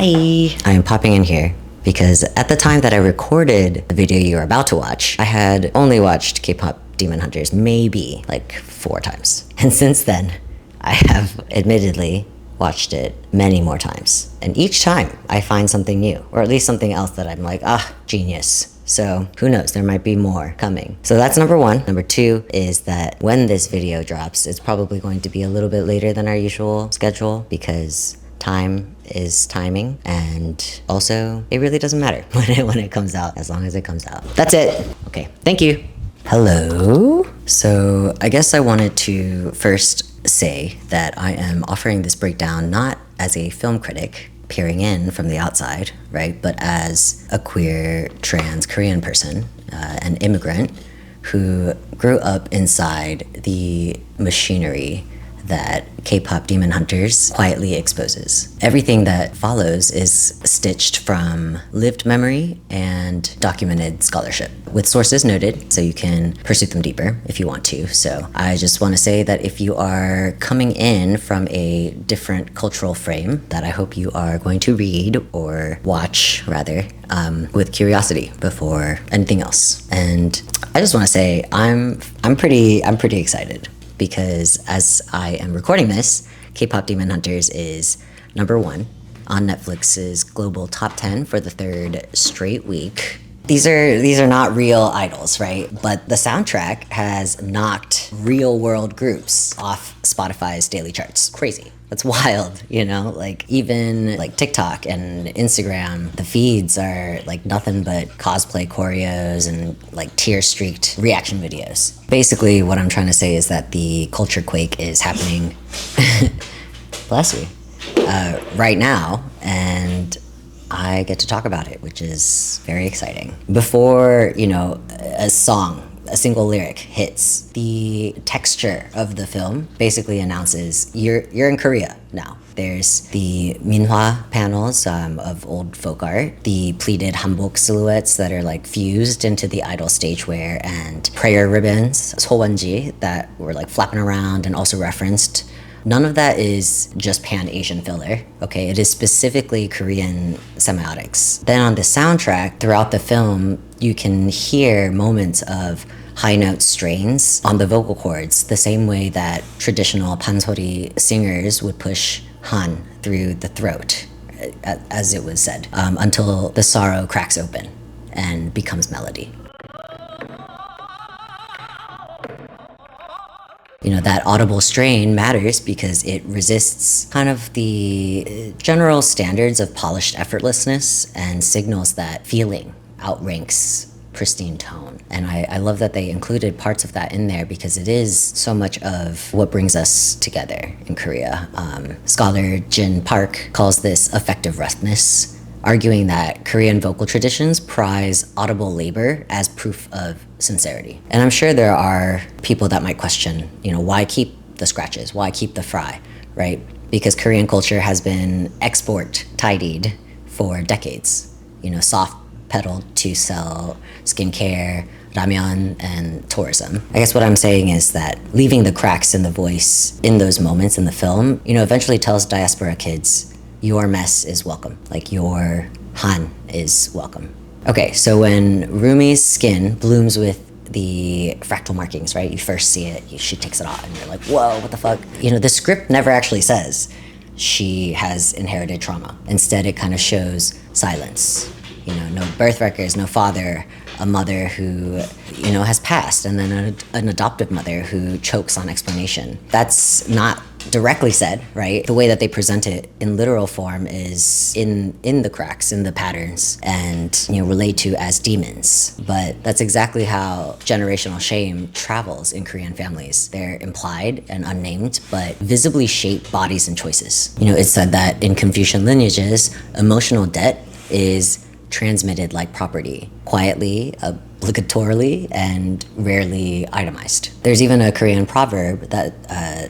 Hi! I am popping in here because at the time that I recorded the video you're about to watch, I had only watched K-pop Demon Hunters maybe like 4 times. And since then, I have admittedly watched it many more times. And each time I find something new, or at least something else that I'm like, genius. So who knows, there might be more coming. So that's number 1. Number 2 is that when this video drops, it's probably going to be a little bit later than our usual schedule because time is timing, and also it really doesn't matter when it comes out, as long as it comes out. That's it. Okay, thank you. Hello. So I guess I wanted to first say that I am offering this breakdown not as a film critic peering in from the outside, right, but as a queer trans Korean person, an immigrant who grew up inside the machinery that K-pop Demon Hunters quietly exposes. Everything that follows is stitched from lived memory and documented scholarship, with sources noted, so you can pursue them deeper if you want to. So I just want to say that if you are coming in from a different cultural frame, that I hope you are going to read or watch, rather, with curiosity before anything else. And I just want to say I'm pretty excited, because as I am recording this, K-pop Demon Hunters is number 1 on Netflix's global top 10 for the 3rd straight week. These are not real idols, right? But the soundtrack has knocked real world groups off Spotify's daily charts. Crazy. That's wild, you know? Like, even like TikTok and Instagram, the feeds are like nothing but cosplay choreos and like tear-streaked reaction videos. Basically, what I'm trying to say is that the culture quake is happening, bless you, right now, and I get to talk about it, which is very exciting. Before, a song, a single lyric hits, the texture of the film basically announces you're in Korea now. There's the minhwa panels of old folk art, the pleated hanbok silhouettes that are like fused into the idol stage wear, and prayer ribbons, sowanji, that were like flapping around and also referenced. None of that is just pan-Asian filler, okay? It is specifically Korean semiotics. Then on the soundtrack, throughout the film, you can hear moments of high note strains on the vocal cords, the same way that traditional pansori singers would push han through the throat, as it was said, until the sorrow cracks open and becomes melody. That audible strain matters because it resists kind of the general standards of polished effortlessness and signals that feeling outranks pristine tone. And I love that they included parts of that in there because it is so much of what brings us together in Korea. Scholar Jin Park calls this effective roughness, arguing that Korean vocal traditions prize audible labor as proof of sincerity. And I'm sure there are people that might question, why keep the scratches? Why keep the fry, right? Because Korean culture has been export tidied for decades. Soft pedaled to sell skincare, ramyeon, and tourism. I guess what I'm saying is that leaving the cracks in the voice in those moments in the film, eventually tells diaspora kids, your mess is welcome. Like, your han is welcome. Okay, so when Rumi's skin blooms with the fractal markings, right? You first see it, she takes it off, and you're like, whoa, what the fuck? The script never actually says she has inherited trauma. Instead, it kind of shows silence. No birth records, no father, a mother who, has passed, and then an adoptive mother who chokes on explanation. That's not directly said, right? The way that they present it in literal form is in the cracks, in the patterns, and relayed to as demons. But that's exactly how generational shame travels in Korean families. They're implied and unnamed, but visibly shape bodies and choices. It's said that in Confucian lineages, emotional debt is transmitted like property, quietly, obligatorily, and rarely itemized. There's even a Korean proverb that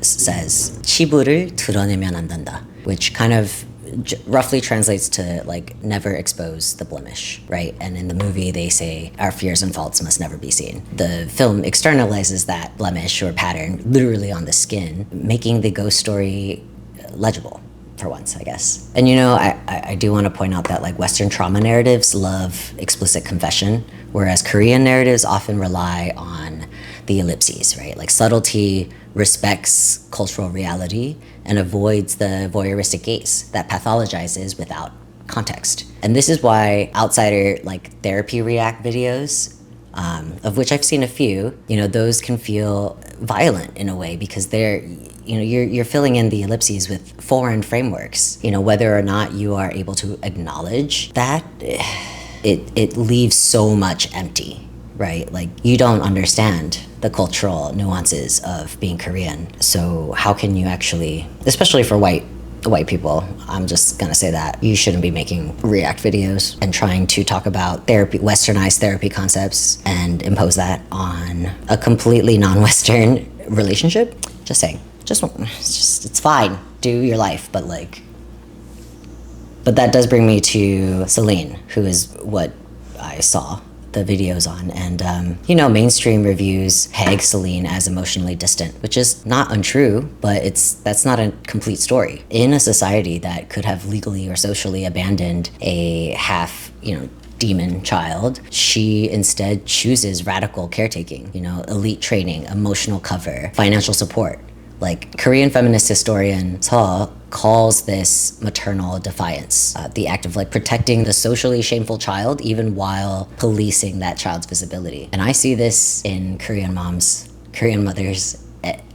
says 치부를 드러내면 안 된다, which kind of roughly translates to like never expose the blemish, right? And in the movie they say our fears and faults must never be seen. The film externalizes that blemish or pattern literally on the skin, making the ghost story legible for once, I guess. And I do want to point out that like Western trauma narratives love explicit confession, whereas Korean narratives often rely on the ellipses, right? Like subtlety respects cultural reality and avoids the voyeuristic gaze that pathologizes without context. And this is why outsider like therapy react videos, of which I've seen a few, those can feel violent in a way because they're, you're filling in the ellipses with foreign frameworks. Whether or not you are able to acknowledge that, it leaves so much empty, right? Like you don't understand the cultural nuances of being Korean. So how can you actually, especially for white people, I'm just gonna say that you shouldn't be making react videos and trying to talk about therapy, westernized therapy concepts, and impose that on a completely non-Western relationship. Just saying, it's fine, do your life, but that does bring me to Celine, who is what I saw the videos on, and mainstream reviews peg Celine as emotionally distant, which is not untrue, but that's not a complete story. In a society that could have legally or socially abandoned a half demon child, she instead chooses radical caretaking, elite training, emotional cover, financial support. Like Korean feminist historian Seo calls this maternal defiance, the act of like protecting the socially shameful child even while policing that child's visibility. And I see this in Korean moms, Korean mothers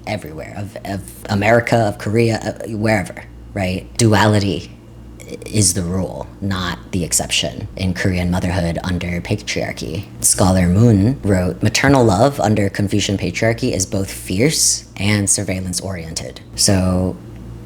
everywhere, of America, of Korea, wherever, right? Duality is the rule, not the exception in Korean motherhood under patriarchy. Scholar Moon wrote, maternal love under Confucian patriarchy is both fierce and surveillance-oriented. So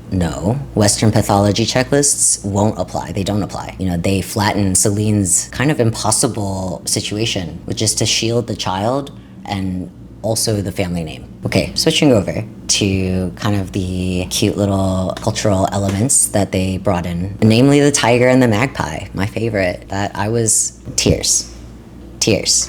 no, Western pathology checklists won't apply. They don't apply. They flatten Celine's kind of impossible situation, which is to shield the child and also the family name. Okay, switching over to kind of the cute little cultural elements that they brought in, namely the tiger and the magpie, my favorite. That I was tears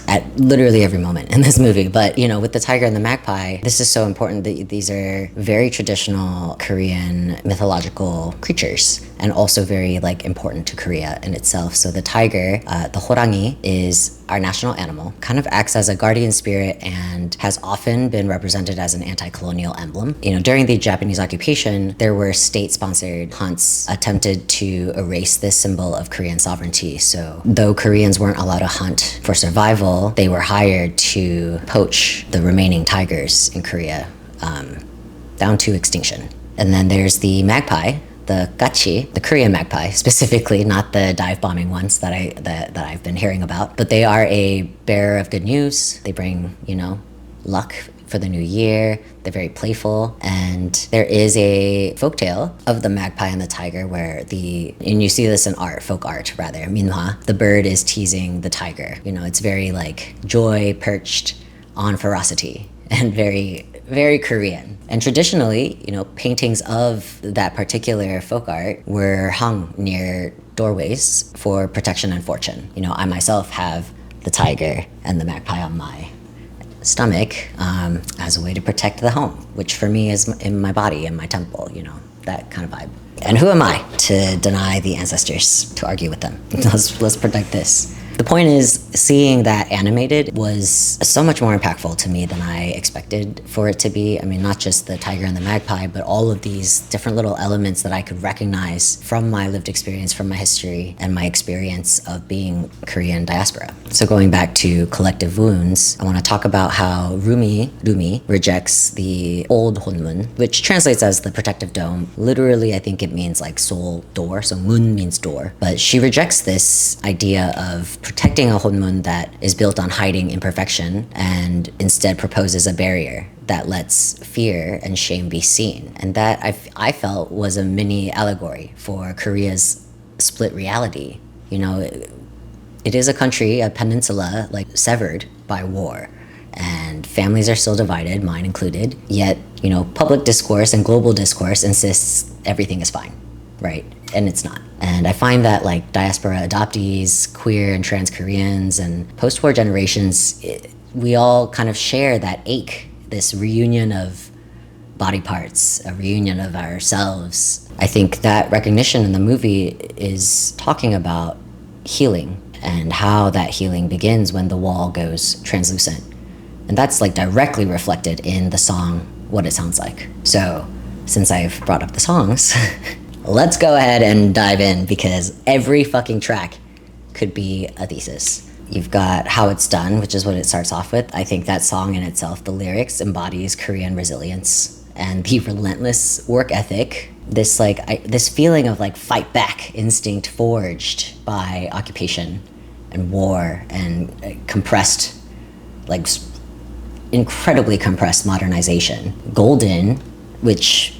at literally every moment in this movie. But with the tiger and the magpie, this is so important. These are very traditional Korean mythological creatures, and also very important to Korea in itself. So the tiger, the horangi, is our national animal, kind of acts as a guardian spirit and has often been represented as an anti-colonial emblem. During the Japanese occupation, there were state-sponsored hunts attempted to erase this symbol of Korean sovereignty. So though Koreans weren't allowed to hunt for survival, they were hired to poach the remaining tigers in Korea down to extinction. And then there's the magpie, the gachi, the Korean magpie specifically, not the dive bombing ones that I've been hearing about. But they are a bearer of good news. They bring, luck for the new year. They're very playful. And there is a folktale of the magpie and the tiger and you see this in folk art rather, minhwa. The bird is teasing the tiger. It's very joy perched on ferocity, and very, very Korean. And traditionally, paintings of that particular folk art were hung near doorways for protection and fortune. I myself have the tiger and the magpie on my stomach as a way to protect the home, which for me is in my body, in my temple, that kind of vibe. And who am I to deny the ancestors, to argue with them? Let's protect this. The point is, seeing that animated was so much more impactful to me than I expected for it to be. I mean, not just the tiger and the magpie, but all of these different little elements that I could recognize from my lived experience, from my history, and my experience of being Korean diaspora. So going back to collective wounds, I want to talk about how Rumi rejects the old honmun, which translates as the protective dome. Literally, I think it means soul door, so mun means door. But she rejects this idea of protecting a honmun that is built on hiding imperfection, and instead proposes a barrier that lets fear and shame be seen. And that I felt was a mini allegory for Korea's split reality. It is a country, a peninsula, severed by war. And families are still divided, mine included. Yet, public discourse and global discourse insists everything is fine, right? And it's not. And I find that diaspora adoptees, queer and trans Koreans, and post-war generations, we all kind of share that ache, this reunion of body parts, a reunion of ourselves. I think that recognition in the movie is talking about healing and how that healing begins when the wall goes translucent. And that's like directly reflected in the song What It Sounds Like. So since I've brought up the songs, let's go ahead and dive in, because every fucking track could be a thesis. You've got How It's Done, which is what it starts off with. I think that song in itself, the lyrics, embodies Korean resilience and the relentless work ethic. This this feeling of like fight back instinct forged by occupation and war and compressed, like incredibly compressed modernization. Golden, which,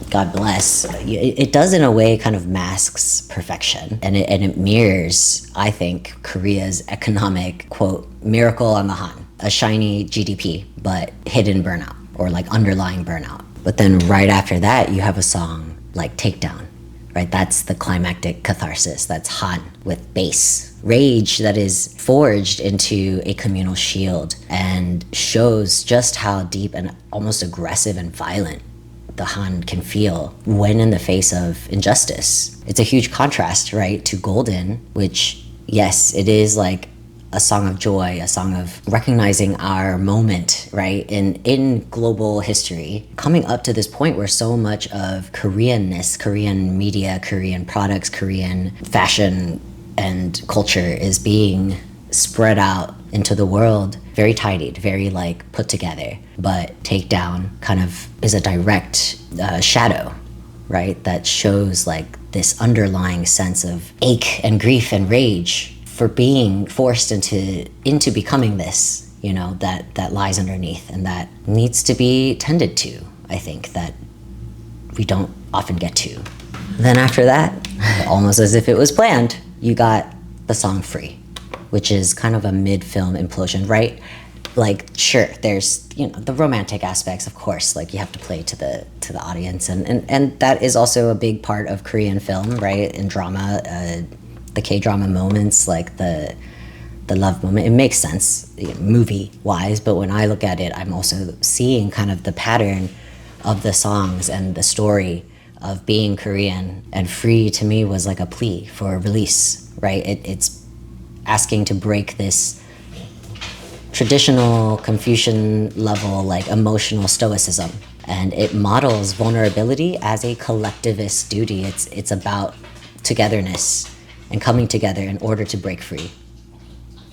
God bless, it does in a way kind of masks perfection, and it mirrors, I think, Korea's economic, quote, miracle on the Han, a shiny GDP, but hidden burnout, or like underlying burnout. But then right after that, you have a song like Takedown, right? That's the climactic catharsis. That's Han with bass. Rage that is forged into a communal shield and shows just how deep and almost aggressive and violent the Han can feel when in the face of injustice. It's a huge contrast, right, to Golden, which, yes, it is like a song of joy, a song of recognizing our moment, right, in global history, coming up to this point where so much of Koreanness, Korean media, Korean products, Korean fashion and culture is being spread out into the world, very tidied, very like put together. But Takedown kind of is a direct shadow, right, that shows like this underlying sense of ache and grief and rage for being forced into becoming this, you know, that lies underneath and that needs to be tended to, I think, that we don't often get to. Then after that, almost as if it was planned, you got the song Free, which is kind of a mid-film implosion, right? Like, sure, there's, you know, the romantic aspects, of course, like you have to play to the audience, and that is also a big part of Korean film, right? In drama, the K-drama moments, like the love moment, it makes sense, you know, movie-wise, but when I look at it, I'm also seeing kind of the pattern of the songs and the story of being Korean. And Free to me was like a plea for release, right? It's asking to break this traditional Confucian level, like emotional stoicism. And it models vulnerability as a collectivist duty. It's about togetherness and coming together in order to break free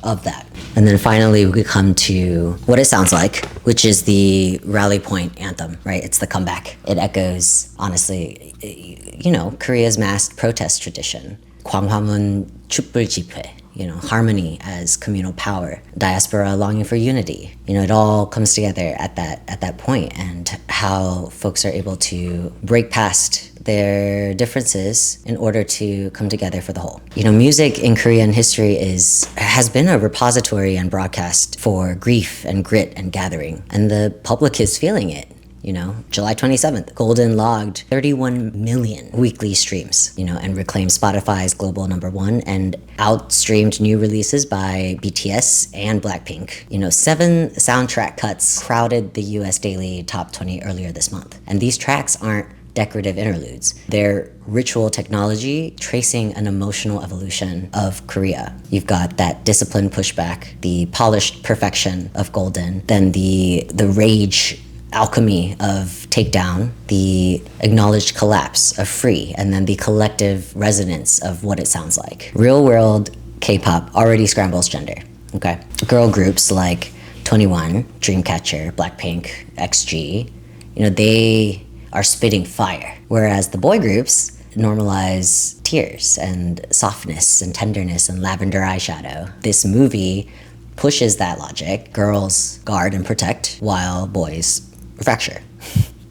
of that. And then finally, we come to What It Sounds Like, which is the rally point anthem, right? It's the comeback. It echoes, honestly, you know, Korea's massed protest tradition. 광화문 촛불 집회, you know, harmony as communal power, diaspora longing for unity. You know, it all comes together at that point, and how folks are able to break past their differences in order to come together for the whole. You know, music in Korean history has been a repository and broadcast for grief and grit and gathering, and the public is feeling it. You know, July 27th, Golden logged 31 million weekly streams, you know, and reclaimed Spotify's global #1 and outstreamed new releases by BTS and Blackpink. You know, 7 soundtrack cuts crowded the US daily top 20 earlier this month. And these tracks aren't decorative interludes. They're ritual technology tracing an emotional evolution of Korea. You've got that disciplined pushback, the polished perfection of Golden, then the rage alchemy of Takedown, the acknowledged collapse of Free, and then the collective resonance of What It Sounds Like. Real world K-pop already scrambles gender, okay? Girl groups like 21, Dreamcatcher, Blackpink, XG, you know, they are spitting fire, whereas the boy groups normalize tears and softness and tenderness and lavender eyeshadow. This movie pushes that logic. Girls guard and protect while boys fracture.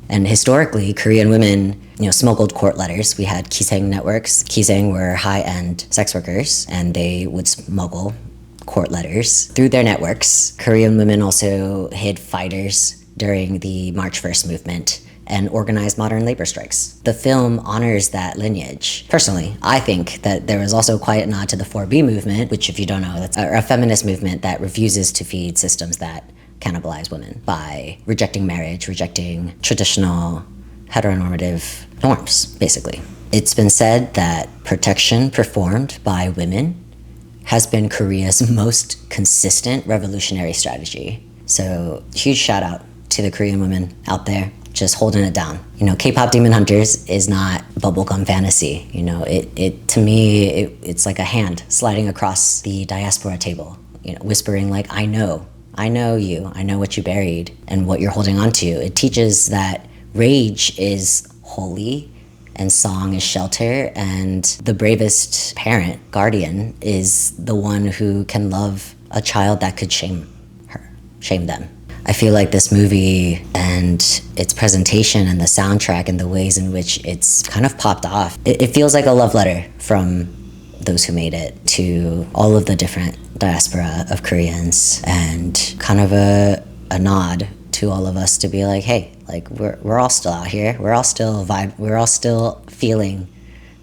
And historically, Korean women, you know, smuggled court letters. We had kiseng networks. Kiseng were high-end sex workers, and they would smuggle court letters through their networks. Korean women also hid fighters during the March 1st movement and organized modern labor strikes. The film honors that lineage. Personally, I think that there was also quite a nod to the 4B movement, which, if you don't know, that's a feminist movement that refuses to feed systems that cannibalize women by rejecting marriage, rejecting traditional heteronormative norms, basically. It's been said that protection performed by women has been Korea's most consistent revolutionary strategy. So huge shout out to the Korean women out there just holding it down. You know, K-pop Demon Hunters is not bubblegum fantasy. You know, it to me, it's like a hand sliding across the diaspora table, you know, whispering like, I know you, I know what you buried and what you're holding on to. It teaches that rage is holy and song is shelter, and the bravest parent, guardian, is the one who can love a child that could shame them. I feel like this movie and its presentation and the soundtrack and the ways in which it's kind of popped off, it feels like a love letter from those who made it to all of the different diaspora of Koreans, and kind of a nod to all of us to be like, hey, like we're all still out here, we're all still feeling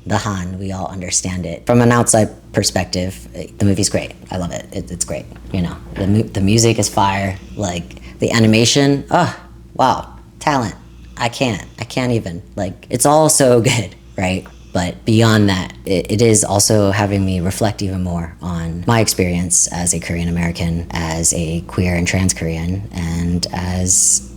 the Han, we all understand it. From an outside perspective, the movie's great. I love it. It's great. You know, the music is fire. Like the animation, oh wow, talent. I can't even, like, it's all so good, right? But beyond that, it is also having me reflect even more on my experience as a Korean American, as a queer and trans Korean, and as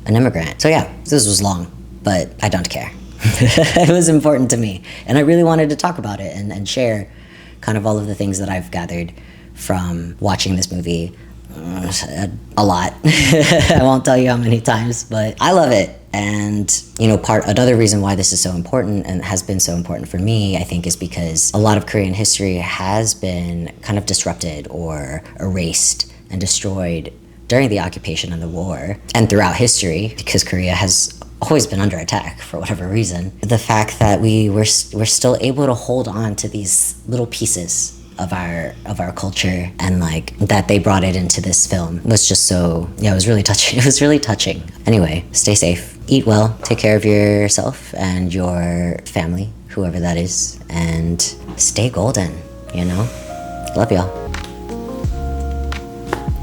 an immigrant. So yeah, this was long, but I don't care. It was important to me, and I really wanted to talk about it and share kind of all of the things that I've gathered from watching this movie. A lot. I won't tell you how many times, but I love it. And you know, another reason why this is so important and has been so important for me, I think, is because a lot of Korean history has been kind of disrupted or erased and destroyed during the occupation and the war, and throughout history, because Korea has always been under attack for whatever reason. The fact that we're still able to hold on to these little pieces of our culture, and like that they brought it into this film was just so, yeah, it was really touching. It was really touching. Anyway, stay safe, eat well, take care of yourself and your family, whoever that is, and stay golden, you know? Love y'all.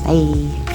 Bye.